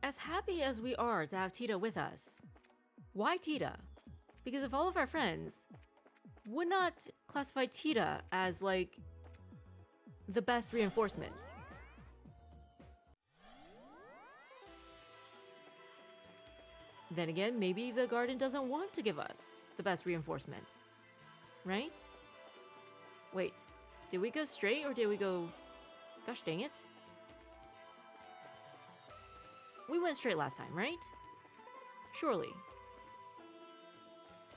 As happy as we are to have Tita with us, why Tita? Because if all of our friends would not classify Tita as, like, the best reinforcement. Then again, maybe the garden doesn't want to give us the best reinforcement. Right? Wait, did we go straight or did we go... Gosh dang it. We went straight last time, right? Surely.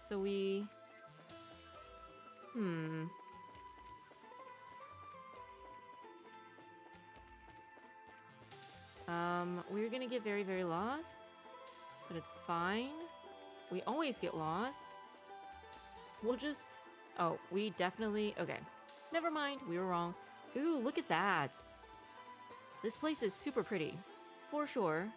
So we... We're gonna get very, very lost. But it's fine. We always get lost. We'll just... Oh, we definitely... Okay. Never mind, we were wrong. Ooh, look at that. This place is super pretty. For sure.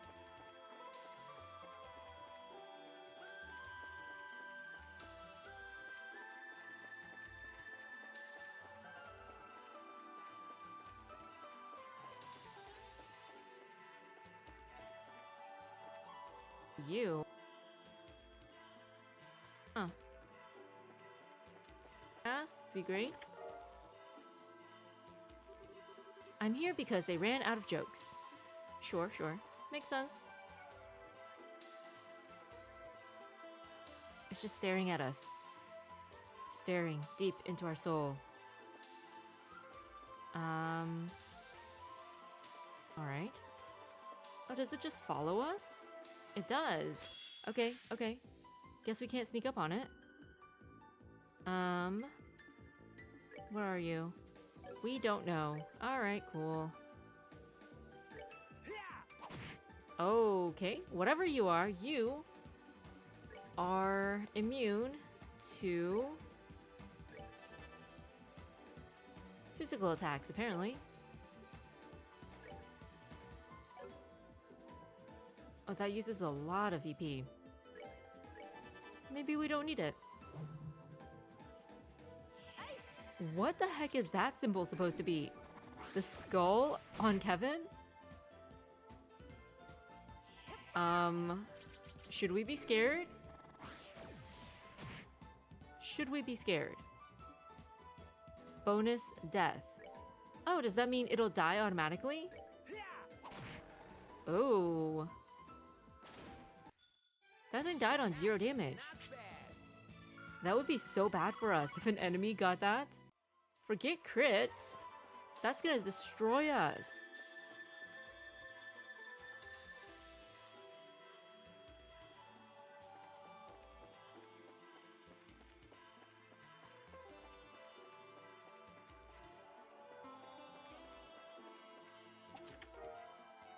You? Huh. Yes, be great. I'm here because they ran out of jokes. Sure, sure. Makes sense. It's just staring at us. Staring deep into our soul. Alright. Oh, does it just follow us? It does. Okay, okay. Guess we can't sneak up on it. Where are you? We don't know. Alright, cool. Okay, whatever you are immune to physical attacks, apparently. Oh, that uses a lot of EP. Maybe we don't need it. What the heck is that symbol supposed to be? The skull on Kevin? Should we be scared? Should we be scared? Bonus death. Oh, does that mean it'll die automatically? Oh. That thing died on 0 damage. That would be so bad for us if an enemy got that. Forget crits. That's gonna destroy us.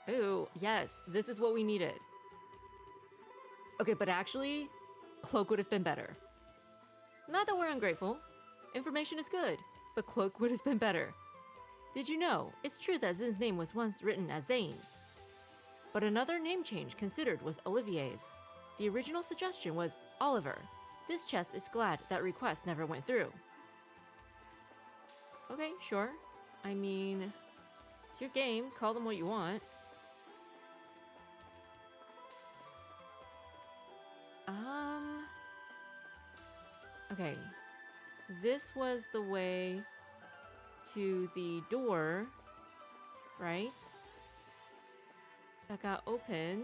Ooh, yes, this is what we needed. Okay, but actually, Cloak would have been better. Not that we're ungrateful. Information is good, but Cloak would have been better. Did you know, it's true that Zin's name was once written as Zane. But another name change considered was Olivier's. The original suggestion was Oliver. This chest is glad that request never went through. Okay, sure. I mean, it's your game, call them what you want. Okay. This was the way to the door, right? That got opened.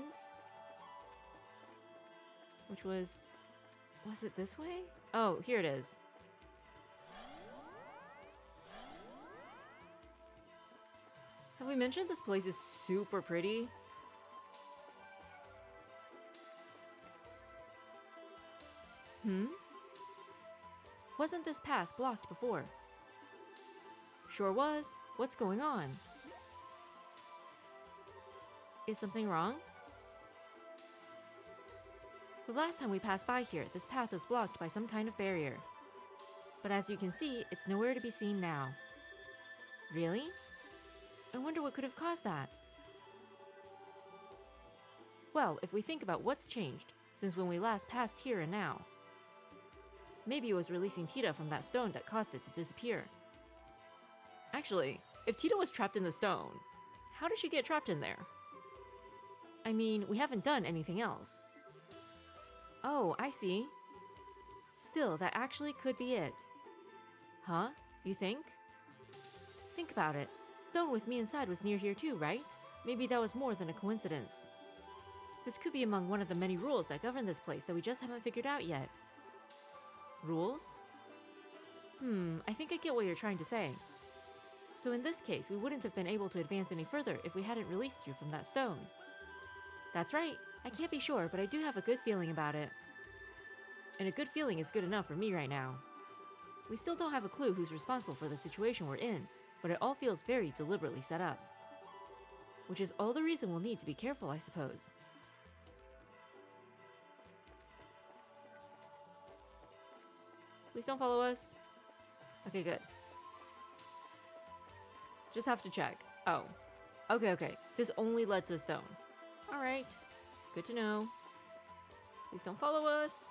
Which was it this way? Oh, here it is. Have we mentioned this place is super pretty? Wasn't this path blocked before? Sure was. What's going on? Is something wrong? The last time we passed by here, this path was blocked by some kind of barrier. But as you can see, it's nowhere to be seen now. Really? I wonder what could have caused that. Well, if we think about what's changed since when we last passed here and now. Maybe it was releasing Tita from that stone that caused it to disappear. Actually, if Tita was trapped in the stone, how did she get trapped in there? I mean, we haven't done anything else. Oh, I see. Still, that actually could be it. Huh? You think? Think about it. Stone with me inside was near here too, right? Maybe that was more than a coincidence. This could be among one of the many rules that govern this place that we just haven't figured out yet. Rules? I think I get what you're trying to say. So in this case, we wouldn't have been able to advance any further if we hadn't released you from that stone. That's right. I can't be sure, but I do have a good feeling about it. And a good feeling is good enough for me right now. We still don't have a clue who's responsible for the situation we're in, but it all feels very deliberately set up. Which is all the reason we'll need to be careful, I suppose. Please don't follow us. Okay, good. Just have to check. Oh. Okay. This only led to stone. Alright. Good to know. Please don't follow us.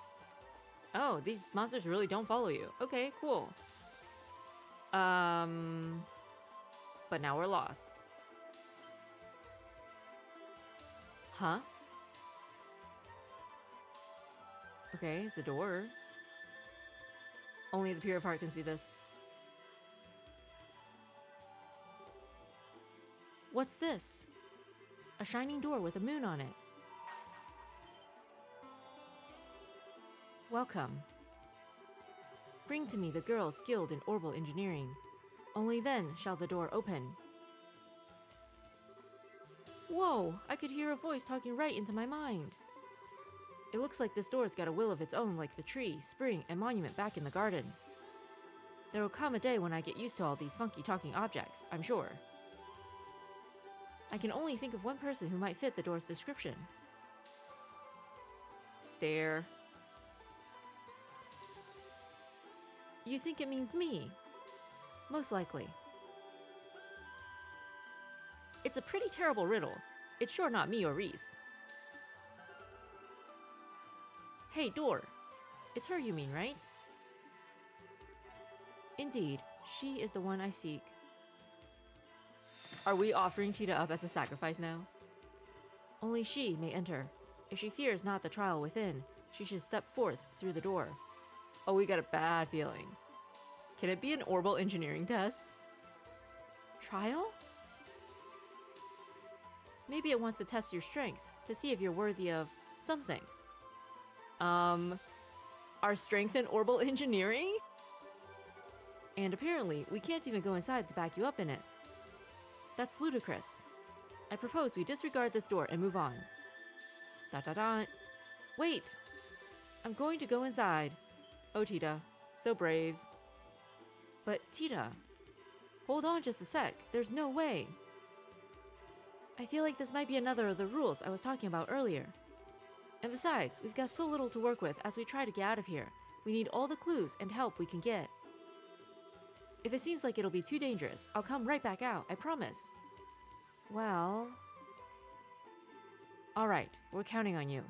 Oh, these monsters really don't follow you. Okay, cool. But now we're lost. Huh? Okay, it's a door. Only the pure of heart can see this. What's this? A shining door with a moon on it. Welcome. Bring to me the girl skilled in orbital engineering. Only then shall the door open. Whoa! I could hear a voice talking right into my mind. It looks like this door's got a will of its own, like the tree, spring, and monument back in the garden. There will come a day when I get used to all these funky talking objects, I'm sure. I can only think of one person who might fit the door's description. Stare. You think it means me? Most likely. It's a pretty terrible riddle. It's sure not me or Reese. Hey, door. It's her you mean, right? Indeed, she is the one I seek. Are we offering Tita up as a sacrifice now? Only she may enter. If she fears not the trial within, she should step forth through the door. Oh, we got a bad feeling. Can it be an orbital engineering test? Trial? Maybe it wants to test your strength, to see if you're worthy of something. Our strength in orbital engineering? And apparently, we can't even go inside to back you up in it. That's ludicrous. I propose we disregard this door and move on. Dot dot dot. Wait! I'm going to go inside. Oh, Tita. So brave. But, Tita, hold on just a sec. There's no way. I feel like this might be another of the rules I was talking about earlier. And besides, we've got so little to work with as we try to get out of here. We need all the clues and help we can get. If it seems like it'll be too dangerous, I'll come right back out, I promise. Well... Alright, we're counting on you.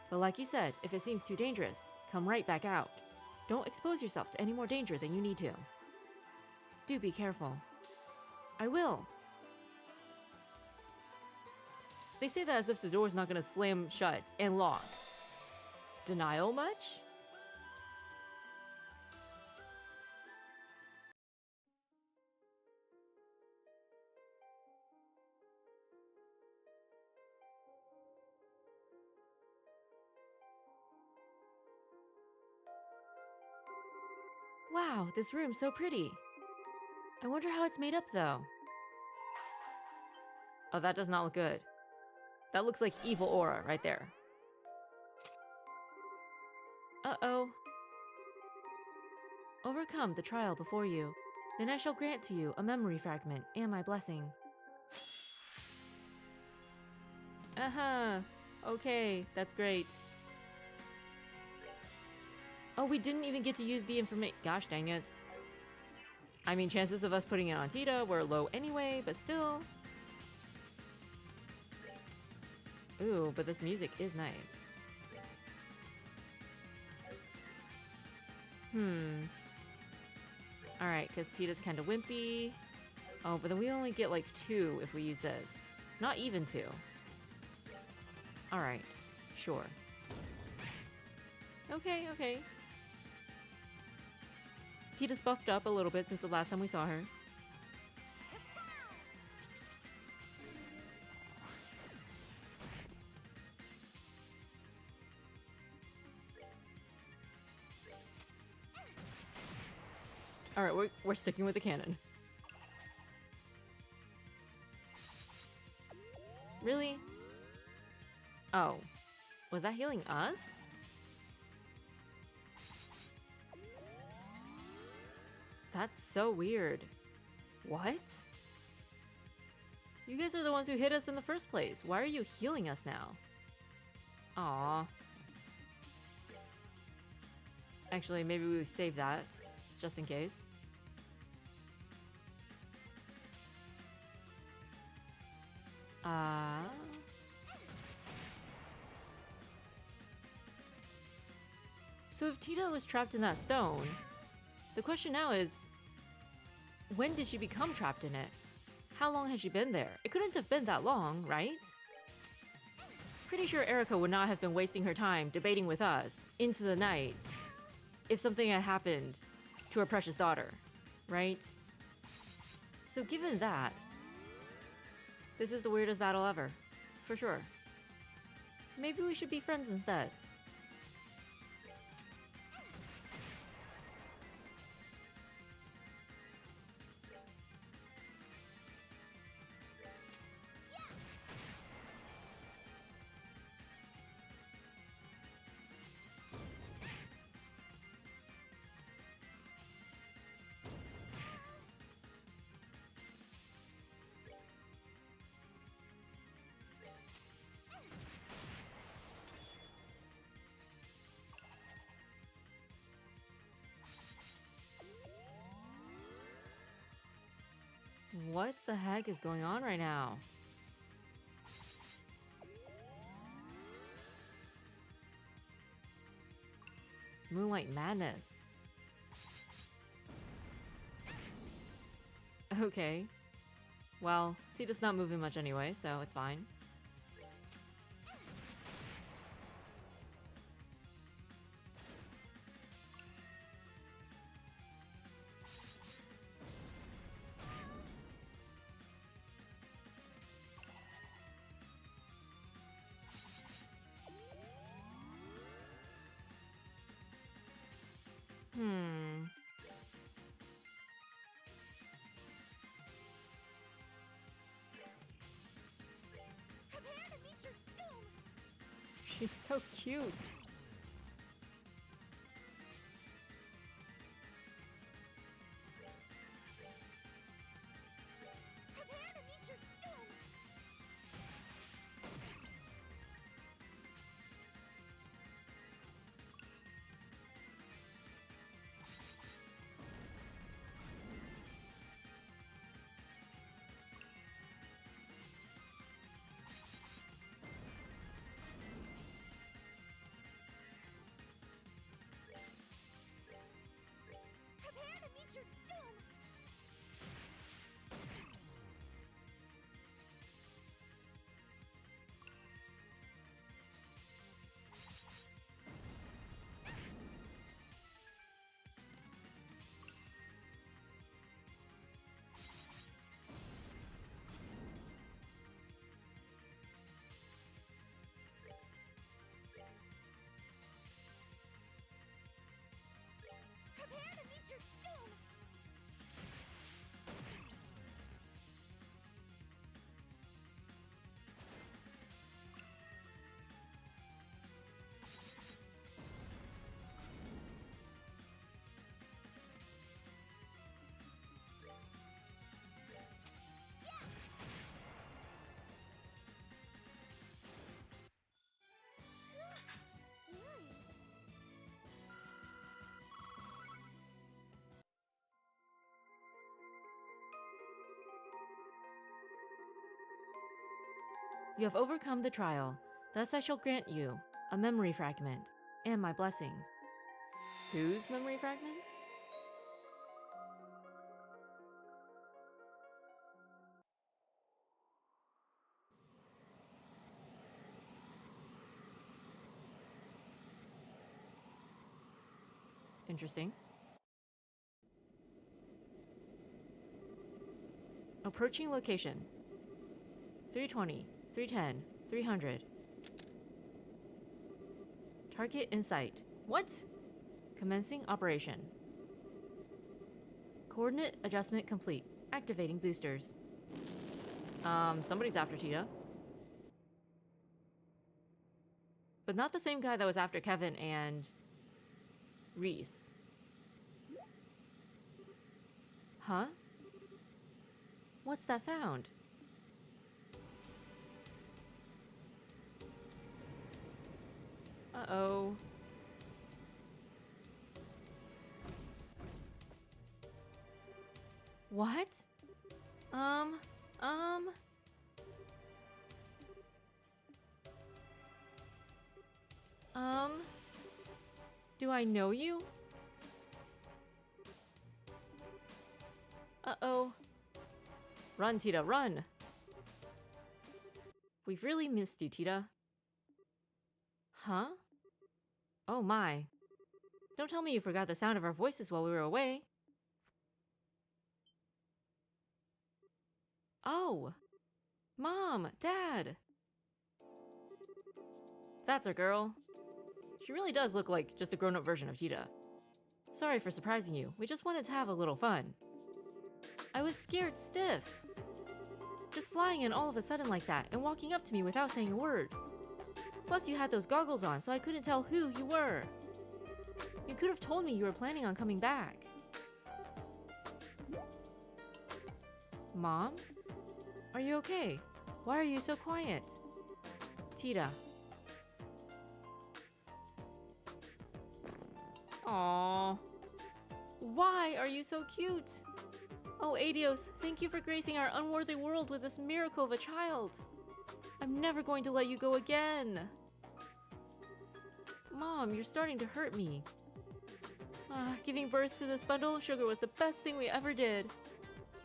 But like you said, if it seems too dangerous, come right back out. Don't expose yourself to any more danger than you need to. Do be careful. I will. They say that as if the door's not gonna slam shut and lock. Denial much? Wow, this room's so pretty. I wonder how it's made up though. Oh, that does not look good. That looks like evil aura right there. Uh-oh. Overcome the trial before you. Then I shall grant to you a memory fragment and my blessing. Uh-huh. Okay, that's great. Oh, we didn't even get to use the information. Gosh dang it. I mean, chances of us putting it on Tita were low anyway, but still. Ooh, but this music is nice. Alright, because Tita's kind of wimpy. Oh, but then we only get like 2 if we use this. Not even 2. Alright, sure. Okay, okay. Tita's buffed up a little bit since the last time we saw her. Alright, we're sticking with the cannon. Really? Oh. Was that healing us? That's so weird. What? You guys are the ones who hit us in the first place. Why are you healing us now? Aww. Actually, maybe we save that, just in case. So if Tita was trapped in that stone, the question now is, when did she become trapped in it? How long has she been there? It couldn't have been that long, right? Pretty sure Erika would not have been wasting her time debating with us into the night if something had happened to her precious daughter, right? So given that, this is the weirdest battle ever, for sure. Maybe we should be friends instead. What the heck is going on right now? Moonlight Madness. Okay. Well, Tita's not moving much anyway, so it's fine. She's so cute. You have overcome the trial. Thus I shall grant you a memory fragment and my blessing. Whose memory fragment? Interesting. Approaching location. 320, 310, 300. Target in sight. What? Commencing operation. Coordinate adjustment complete. Activating boosters. Somebody's after Tita. But not the same guy that was after Kevin and Reese. Huh? What's that sound? Uh-oh. What? Do I know you? Uh-oh. Run, Tita, run! We've really missed you, Tita. Huh? Oh my. Don't tell me you forgot the sound of our voices while we were away. Oh! Mom! Dad! That's our girl. She really does look like just a grown-up version of Tita. Sorry for surprising you. We just wanted to have a little fun. I was scared stiff. Just flying in all of a sudden like that and walking up to me without saying a word. Plus you had those goggles on, so I couldn't tell who you were. You could have told me you were planning on coming back. Mom? Are you okay? Why are you so quiet? Tita. Aww. Why are you so cute? Oh, Adios, thank you for gracing our unworthy world with this miracle of a child. I'm never going to let you go again. Mom, you're starting to hurt me. Giving birth to this bundle of sugar was the best thing we ever did.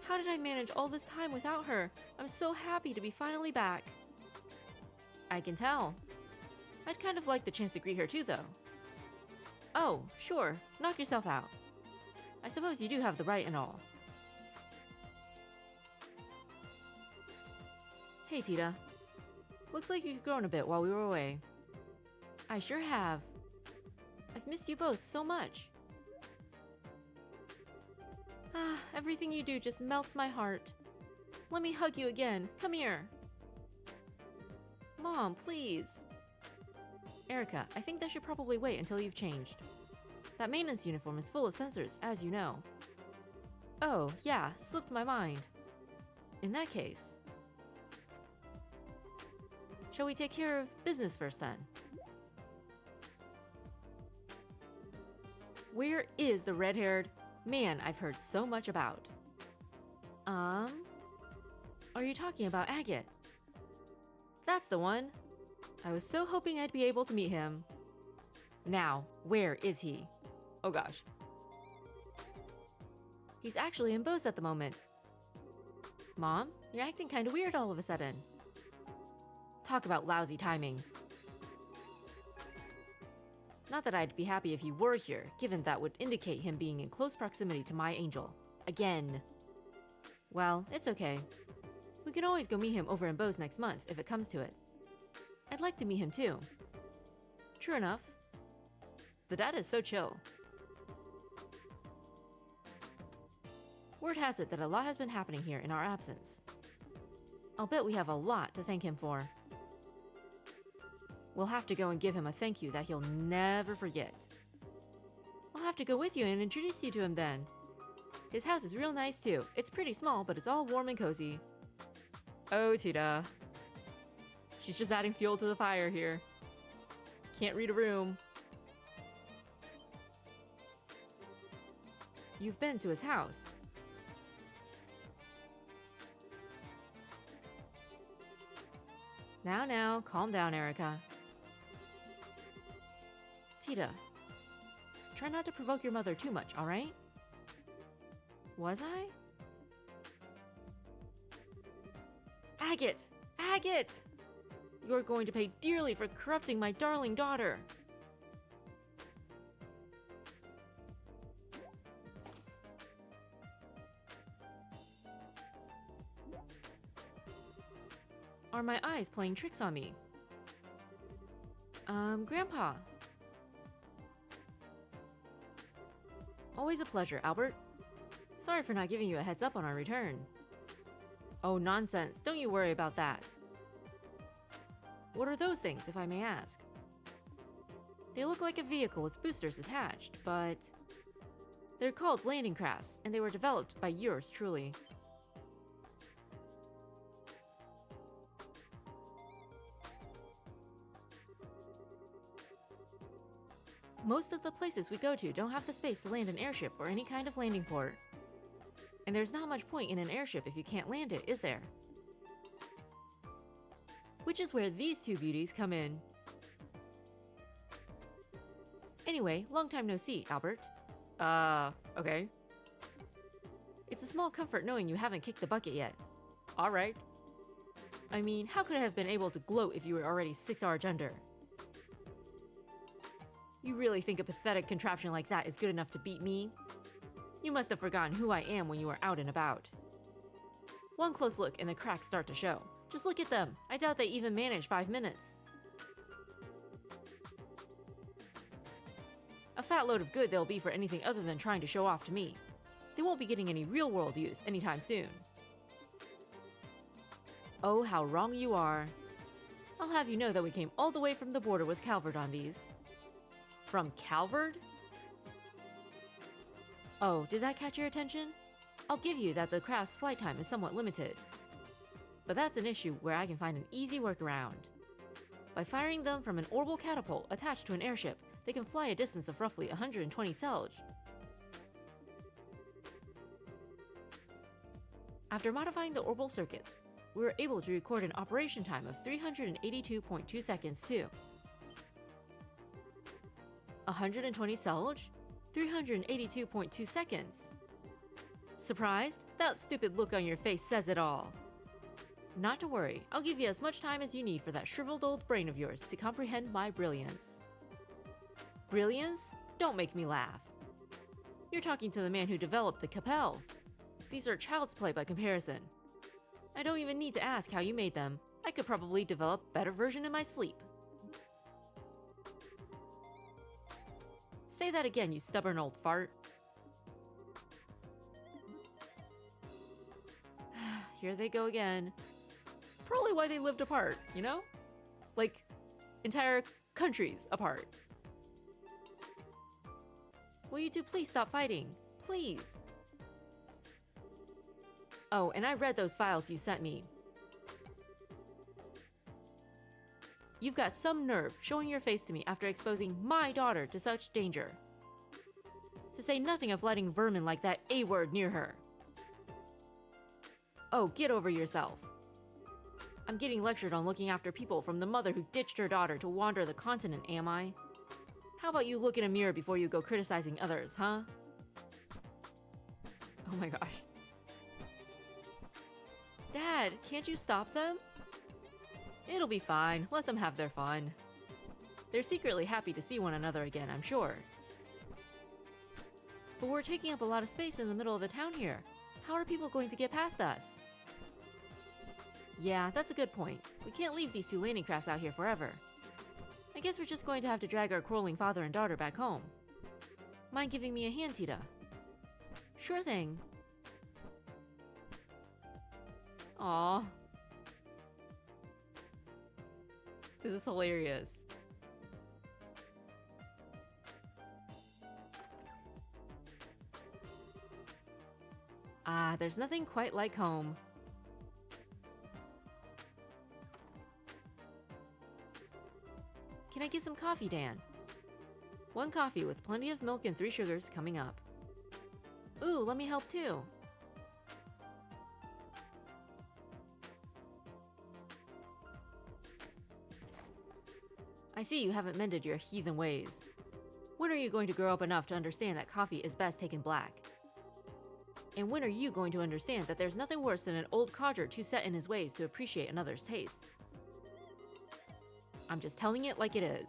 How did I manage all this time without her? I'm so happy to be finally back. I can tell. I'd kind of like the chance to greet her too, though. Oh, sure. Knock yourself out. I suppose you do have the right and all. Hey, Tita. Looks like you've grown a bit while we were away. I sure have. I've missed you both so much. Everything you do just melts my heart. Let me hug you again. Come here. Mom, please. Erica, I think that should probably wait until you've changed. That maintenance uniform is full of sensors, as you know. Oh, yeah, slipped my mind. In that case, shall we take care of business first then? Where is the red-haired man I've heard so much about? Are you talking about Agate? That's the one. I was so hoping I'd be able to meet him. Now, where is he? Oh gosh. He's actually in Bose at the moment. Mom, you're acting kinda weird all of a sudden. Talk about lousy timing. Not that I'd be happy if he were here, given that would indicate him being in close proximity to my angel. Again. Well, it's okay. We can always go meet him over in Bose next month, if it comes to it. I'd like to meet him too. True enough. The dad is so chill. Word has it that a lot has been happening here in our absence. I'll bet we have a lot to thank him for. We'll have to go and give him a thank you that he'll never forget. I'll have to go with you and introduce you to him then. His house is real nice too. It's pretty small, but it's all warm and cozy. Oh, Tita. She's just adding fuel to the fire here. Can't read a room. You've been to his house. Now, calm down, Erica. Tita, try not to provoke your mother too much, alright? Was I? Agate! Agate! You're going to pay dearly for corrupting my darling daughter. Are my eyes playing tricks on me? Grandpa. Always a pleasure, Albert. Sorry for not giving you a heads up on our return. Oh, nonsense. Don't you worry about that. What are those things, if I may ask? They look like a vehicle with boosters attached, but they're called landing crafts, and they were developed by yours truly. Most of the places we go to don't have the space to land an airship or any kind of landing port. And there's not much point in an airship if you can't land it, is there? Which is where these two beauties come in. Anyway, long time no see, Albert. Okay. It's a small comfort knowing you haven't kicked the bucket yet. Alright. I mean, how could I have been able to gloat if you were already 6 hours under? You really think a pathetic contraption like that is good enough to beat me? You must have forgotten who I am when you were out and about. One close look and the cracks start to show. Just look at them. I doubt they even manage 5 minutes. A fat load of good they'll be for anything other than trying to show off to me. They won't be getting any real-world use anytime soon. Oh, how wrong you are. I'll have you know that we came all the way from the border with Calvard on these. From Calvard? Oh, did that catch your attention? I'll give you that the craft's flight time is somewhat limited. But that's an issue where I can find an easy workaround. By firing them from an orbital catapult attached to an airship, they can fly a distance of roughly 120 Selge. After modifying the orbital circuits, we were able to record an operation time of 382.2 seconds too. 120 Selge? 382.2 seconds. Surprised? That stupid look on your face says it all. Not to worry, I'll give you as much time as you need for that shriveled old brain of yours to comprehend my brilliance. Brilliance? Don't make me laugh. You're talking to the man who developed the Capelle. These are child's play by comparison. I don't even need to ask how you made them. I could probably develop a better version in my sleep. Say that again, you stubborn old fart. Here they go again. Probably why they lived apart, you know? Like, entire countries apart. Will you two please stop fighting? Please. Oh, and I read those files you sent me. You've got some nerve showing your face to me after exposing my daughter to such danger. To say nothing of letting vermin like that A-word near her. Oh, get over yourself. I'm getting lectured on looking after people from the mother who ditched her daughter to wander the continent, am I? How about you look in a mirror before you go criticizing others, huh? Oh my gosh. Dad, can't you stop them? It'll be fine. Let them have their fun. They're secretly happy to see one another again, I'm sure. But we're taking up a lot of space in the middle of the town here. How are people going to get past us? Yeah, that's a good point. We can't leave these two landing crafts out here forever. I guess we're just going to have to drag our quarreling father and daughter back home. Mind giving me a hand, Tita? Sure thing. Aww. This is hilarious. Ah, there's nothing quite like home. Can I get some coffee, Dan? 1 coffee with plenty of milk and 3 sugars coming up. Ooh, let me help too. I see you haven't mended your heathen ways. When are you going to grow up enough to understand that coffee is best taken black? And when are you going to understand that there's nothing worse than an old codger too set in his ways to appreciate another's tastes? I'm just telling it like it is.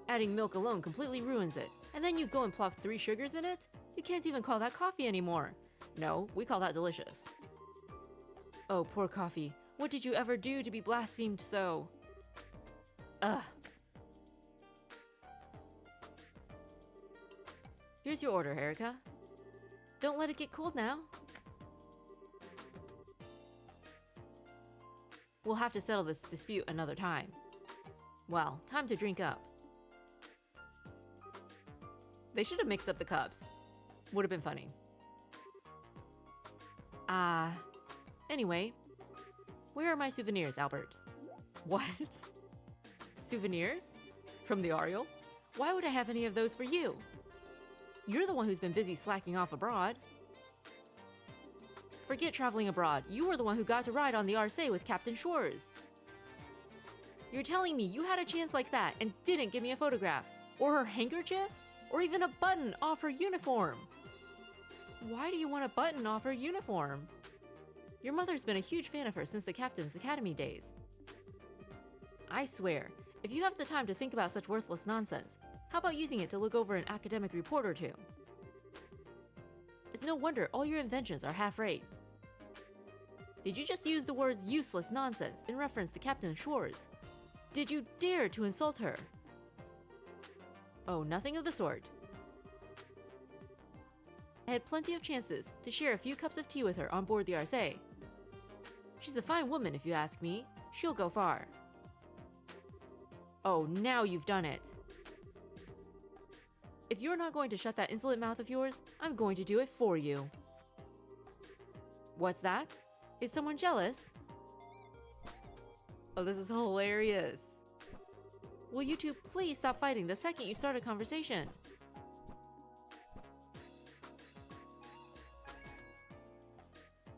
Adding milk alone completely ruins it, and then you go and plop 3 sugars in it? You can't even call that coffee anymore. No, we call that delicious. Oh, poor coffee. What did you ever do to be blasphemed so? Ugh. Here's your order, Erica. Don't let it get cold now. We'll have to settle this dispute another time. Well, time to drink up. They should have mixed up the cups. Would have been funny. Anyway, where are my souvenirs, Albert? What? Souvenirs? From the Ariel? Why would I have any of those for you? You're the one who's been busy slacking off abroad. Forget traveling abroad. You were the one who got to ride on the Arce with Captain Schwarz. You're telling me you had a chance like that and didn't give me a photograph, or her handkerchief, or even a button off her uniform? Why do you want a button off her uniform? Your mother's been a huge fan of her since the Captain's Academy days. I swear, if you have the time to think about such worthless nonsense, how about using it to look over an academic report or two? It's no wonder all your inventions are half-rate. Did you just use the words useless nonsense in reference to Captain Schwarz? Did you dare to insult her? Oh, nothing of the sort. I had plenty of chances to share a few cups of tea with her on board the Arce. She's a fine woman, if you ask me. She'll go far. Oh, now you've done it. If you're not going to shut that insolent mouth of yours, I'm going to do it for you. What's that? Is someone jealous? Oh, this is hilarious. Will you two please stop fighting the second you start a conversation?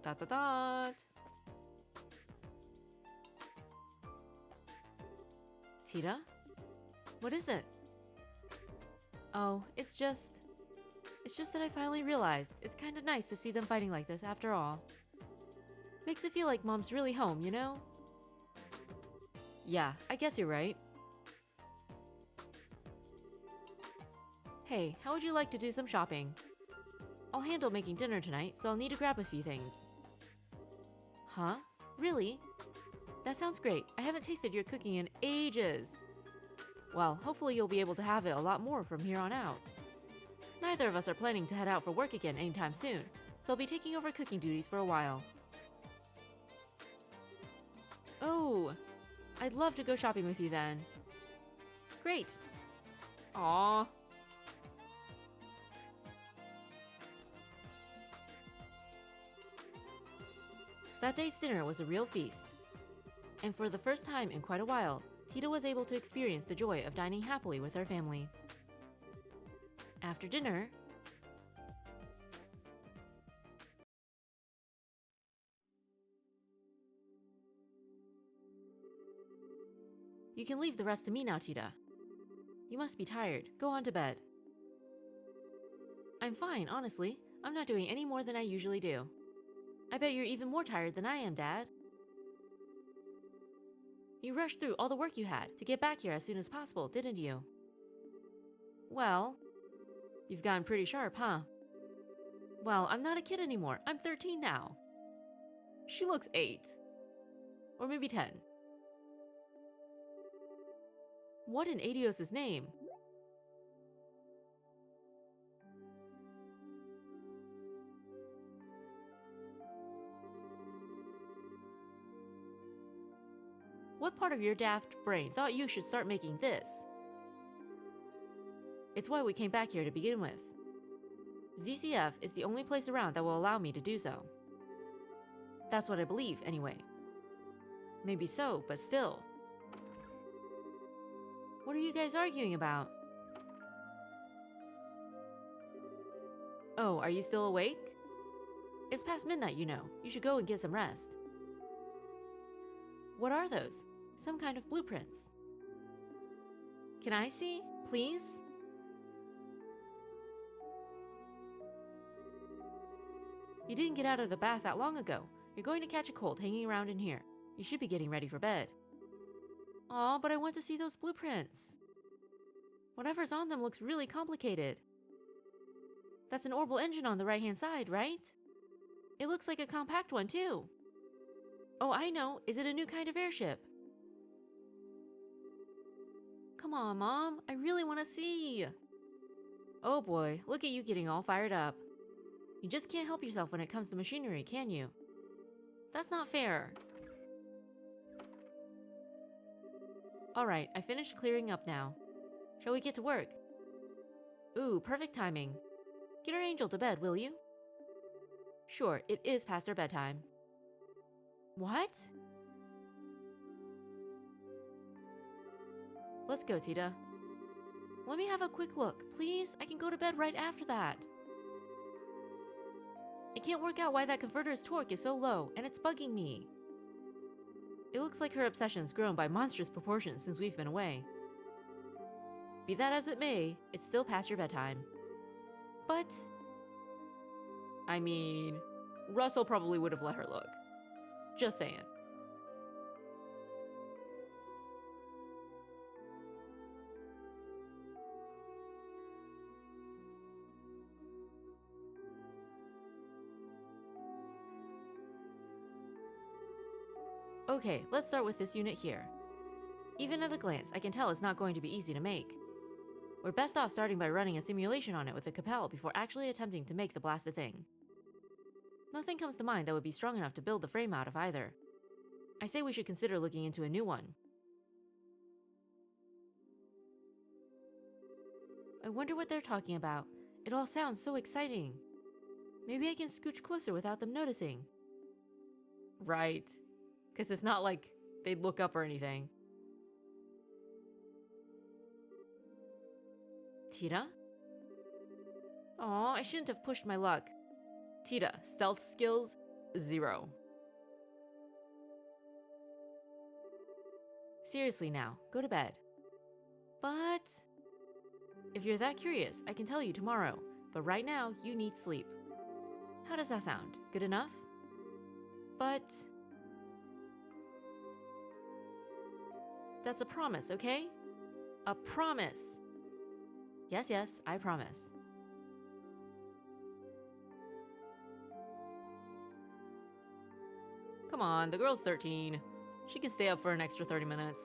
Dot dot dot. Tita? What is it? Oh, it's just that I finally realized it's kind of nice to see them fighting like this after all. Makes it feel like Mom's really home, you know? Yeah, I guess you're right. Hey, how would you like to do some shopping? I'll handle making dinner tonight, so I'll need to grab a few things. Huh? Really? That sounds great. I haven't tasted your cooking in ages. Well, hopefully you'll be able to have it a lot more from here on out. Neither of us are planning to head out for work again anytime soon, so I'll be taking over cooking duties for a while. Oh, I'd love to go shopping with you then. Great. Aww. That day's dinner was a real feast. And for the first time in quite a while, Tita was able to experience the joy of dining happily with her family. After dinner, you can leave the rest to me now, Tita. You must be tired. Go on to bed. I'm fine, honestly. I'm not doing any more than I usually do. I bet you're even more tired than I am, Dad. You rushed through all the work you had to get back here as soon as possible, didn't you? Well, you've gotten pretty sharp, huh? Well, I'm not a kid anymore. I'm 13 now. She looks 8. Or maybe 10. What in Adios' name? What part of your daft brain thought you should start making this? It's why we came back here to begin with. ZCF is the only place around that will allow me to do so. That's what I believe, anyway. Maybe so, but still. What are you guys arguing about? Oh, are you still awake? It's past midnight, you know. You should go and get some rest. What are those? Some kind of blueprints. Can I see, please? You didn't get out of the bath that long ago. You're going to catch a cold hanging around in here. You should be getting ready for bed. Aw, but I want to see those blueprints. Whatever's on them looks really complicated. That's an orbital engine on the right-hand side, right? It looks like a compact one, too. Oh, I know. Is it a new kind of airship? Come on, Mom. I really want to see. Oh boy, look at you getting all fired up. You just can't help yourself when it comes to machinery, can you? That's not fair. Alright, I finished clearing up now. Shall we get to work? Ooh, perfect timing. Get our angel to bed, will you? Sure, it is past her bedtime. What? Let's go, Tita. Let me have a quick look, please. I can go to bed right after that. I can't work out why that converter's torque is so low, and it's bugging me. It looks like her obsession's grown by monstrous proportions since we've been away. Be that as it may, it's still past your bedtime. But... I mean, Russell probably would have let her look. Just saying. Okay, let's start with this unit here. Even at a glance, I can tell it's not going to be easy to make. We're best off starting by running a simulation on it with a Capel before actually attempting to make the blasted thing. Nothing comes to mind that would be strong enough to build the frame out of either. I say we should consider looking into a new one. I wonder what they're talking about. It all sounds so exciting. Maybe I can scooch closer without them noticing. Right. Because it's not like they'd look up or anything. Tita? Aw, I shouldn't have pushed my luck. Tita, stealth skills, 0. Seriously now, go to bed. But... if you're that curious, I can tell you tomorrow. But right now, you need sleep. How does that sound? Good enough? But... that's a promise, okay? A promise! Yes, yes, I promise. Come on, the girl's 13. She can stay up for an extra 30 minutes.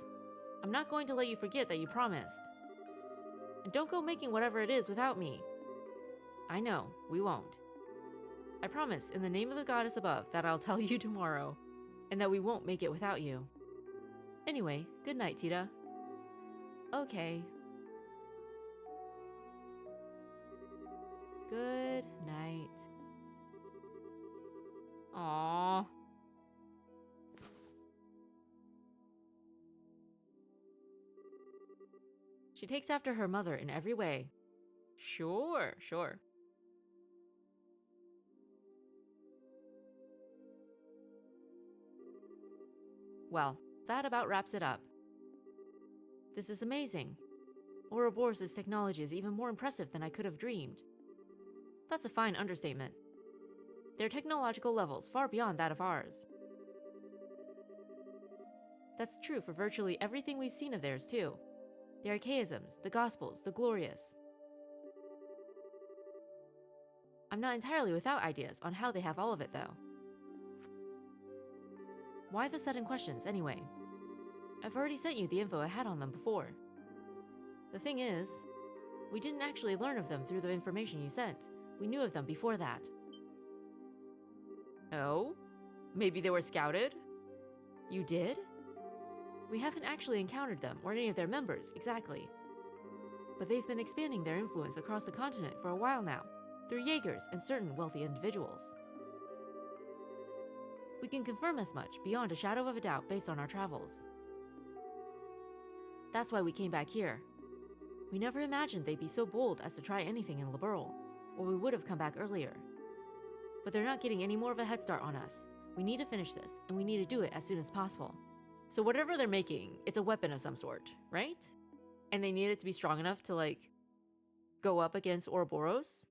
I'm not going to let you forget that you promised. And don't go making whatever it is without me. I know, we won't. I promise, in the name of the goddess above, that I'll tell you tomorrow, and that we won't make it without you. Anyway, good night, Tita. Okay. Good night. Aww. She takes after her mother in every way. Sure, sure. Well, that about wraps it up. This is amazing. Ouroboros' technology is even more impressive than I could have dreamed. That's a fine understatement. Their technological levels far beyond that of ours. That's true for virtually everything we've seen of theirs, too. The archaisms, the gospels, the glorious. I'm not entirely without ideas on how they have all of it, though. Why the sudden questions, anyway? I've already sent you the info I had on them before. The thing is, we didn't actually learn of them through the information you sent. We knew of them before that. Oh? Maybe they were scouted? You did? We haven't actually encountered them or any of their members, exactly. But they've been expanding their influence across the continent for a while now, through Jaegers and certain wealthy individuals. We can confirm as much beyond a shadow of a doubt based on our travels. That's why we came back here. We never imagined they'd be so bold as to try anything in Liberl, or we would have come back earlier. But they're not getting any more of a head start on us. We need to finish this, and we need to do it as soon as possible. So whatever they're making, it's a weapon of some sort, right? And they need it to be strong enough to, like, go up against Ouroboros?